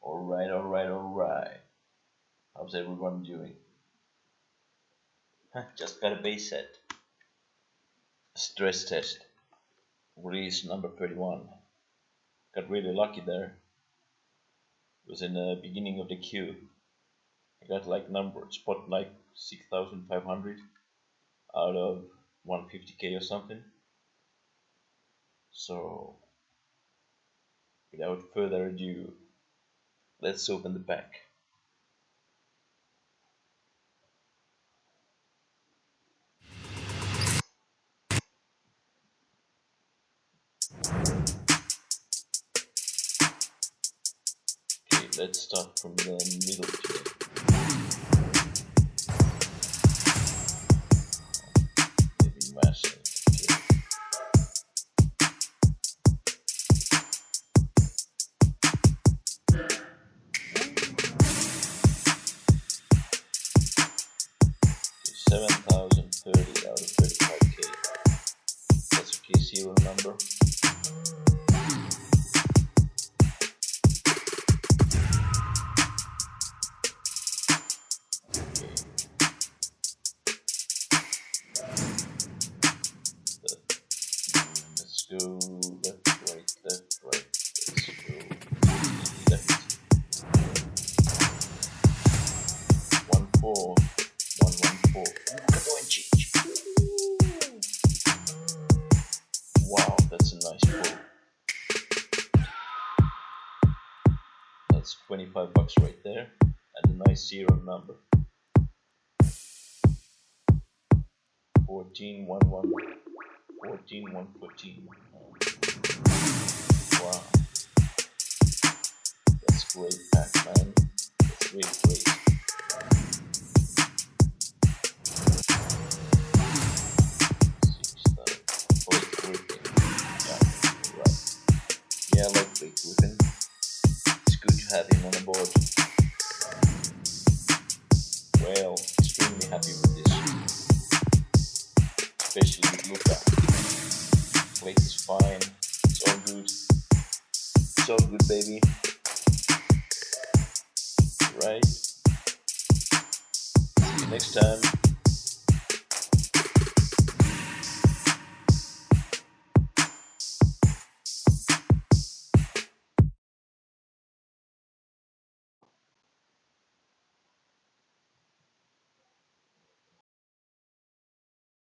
Alright. How's everyone doing? Just got a base set. Stress test. Release number 31. Got really lucky there. It was in the beginning of the queue. I got spot like 6,500 out of 150k or something. So, without further ado, let's open the pack. Okay, let's start from the middle tier. Maybe massive. Okay. 7,030 out of 35k. That's okay, serial number. Let's go left, right. Let's go left. 1-4, 1-1-4. Wow, that's a nice pull. That's 25 bucks right there, and a nice zero number. 14, 1-1. 14, 114. Wow. That's great pack, man. That's really great. Blake Griffin. Yeah, right. Yeah, I like Blake Griffin. It's good to have him on the board. Well, extremely happy with this. Especially with Luka. Blake is fine. It's all good. It's all good, baby. Right? See you next time.